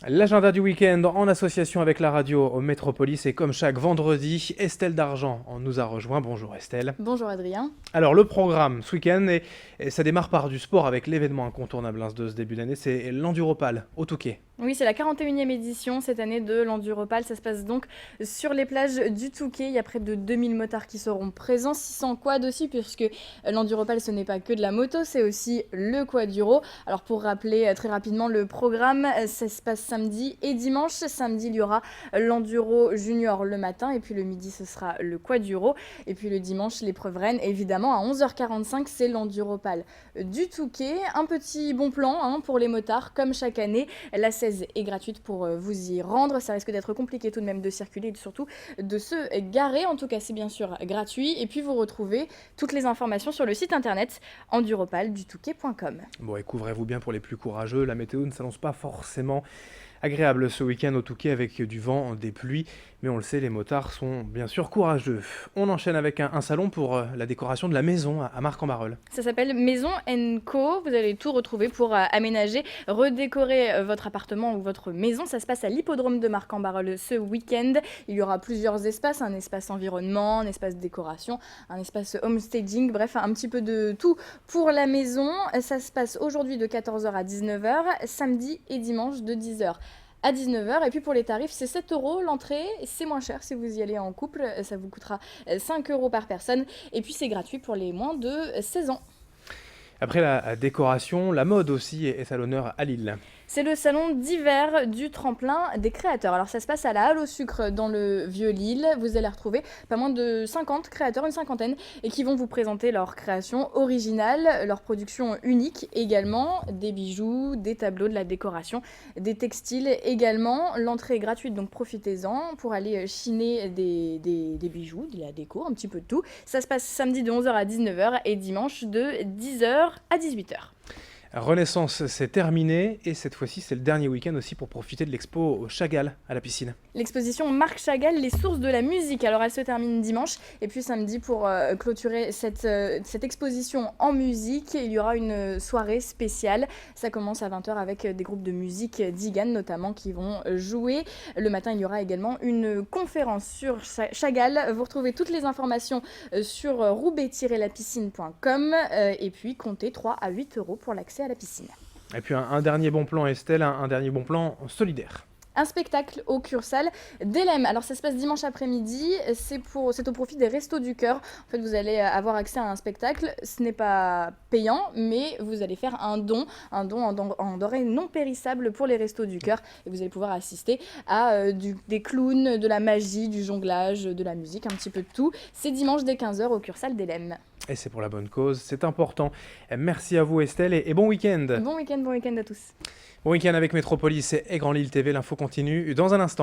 L'agenda du week-end en association avec la radio Métropolis et comme chaque vendredi, Estelle Dargent nous a rejoint. Bonjour Estelle. Bonjour Adrien. Alors le programme ce week-end, et ça démarre par du sport avec l'événement incontournable de ce début d'année, c'est l'Enduropal au Touquet. Oui, c'est la 41e édition cette année de l'Enduropal. Ça se passe donc sur les plages du Touquet. Il y a près de 2000 motards qui seront présents, 600 quads aussi, puisque l'Enduropal, ce n'est pas que de la moto, c'est aussi le quaduro. Alors pour rappeler très rapidement le programme, ça se passe samedi et dimanche. Samedi, il y aura l'Enduro Junior le matin, et puis le midi, ce sera le quaduro. Et puis le dimanche, l'épreuve reine, évidemment, à 11h45, c'est l'Enduropal du Touquet. Un petit bon plan pour les motards, comme chaque année. La est gratuite pour vous y rendre. Ça risque d'être compliqué tout de même de circuler et surtout de se garer. En tout cas, c'est bien sûr gratuit. Et puis, vous retrouvez toutes les informations sur le site internet enduropaldutouquet.com. Bon, et couvrez-vous bien pour les plus courageux. La météo ne s'annonce pas forcément agréable ce week-end au Touquet avec du vent, des pluies. Mais on le sait, les motards sont bien sûr courageux. On enchaîne avec un salon pour la décoration de la maison à Marcq-en-Barœul. Ça s'appelle Maison & Co. Vous allez tout retrouver pour aménager, redécorer votre appartement ou votre maison. Ça se passe à l'hippodrome de Marcq-en-Barœul ce week-end. Il y aura plusieurs espaces, un espace environnement, un espace décoration, un espace homestaging, bref, un petit peu de tout pour la maison. Ça se passe aujourd'hui de 14h à 19h, samedi et dimanche de 10h à 19h. Et puis pour les tarifs, c'est 7 € l'entrée. C'est moins cher si vous y allez en couple. Ça vous coûtera 5 € par personne. Et puis c'est gratuit pour les moins de 16 ans. Après la décoration, la mode aussi est à l'honneur à Lille. C'est le salon d'hiver du tremplin des créateurs. Alors ça se passe à la Halle au Sucre dans le Vieux-Lille. Vous allez retrouver pas moins de 50 créateurs, une cinquantaine, et qui vont vous présenter leurs créations originales, leurs productions uniques également, des bijoux, des tableaux, de la décoration, des textiles également. L'entrée est gratuite, donc profitez-en pour aller chiner des bijoux, de la déco, un petit peu de tout. Ça se passe samedi de 11h à 19h et dimanche de 10h à 18h. Renaissance, c'est terminé et cette fois-ci, c'est le dernier week-end aussi pour profiter de l'expo Chagall à la piscine. L'exposition Marc Chagall, les sources de la musique. Alors elle se termine dimanche et puis samedi pour clôturer cette exposition en musique, il y aura une soirée spéciale. Ça commence à 20h avec des groupes de musique d'Igan notamment qui vont jouer. Le matin, il y aura également une conférence sur Chagall. Vous retrouvez toutes les informations sur roubaix-lapiscine.com et puis comptez 3 à 8 € pour l'accès à la piscine. Et puis un dernier bon plan, Estelle, un dernier bon plan solidaire. Un spectacle au Cursal d'Elem. Alors ça se passe dimanche après-midi, c'est au profit des Restos du Cœur. En fait, vous allez avoir accès à un spectacle, ce n'est pas payant, mais vous allez faire un don en denrées non périssables pour les Restos du Cœur. Et vous allez pouvoir assister à des clowns, de la magie, du jonglage, de la musique, un petit peu de tout. C'est dimanche dès 15h au Cursal d'Elem. Et c'est pour la bonne cause, c'est important. Merci à vous Estelle et bon week-end. Bon week-end à tous. Bon week-end avec Métropolis et Grand Lille TV, l'info continue dans un instant.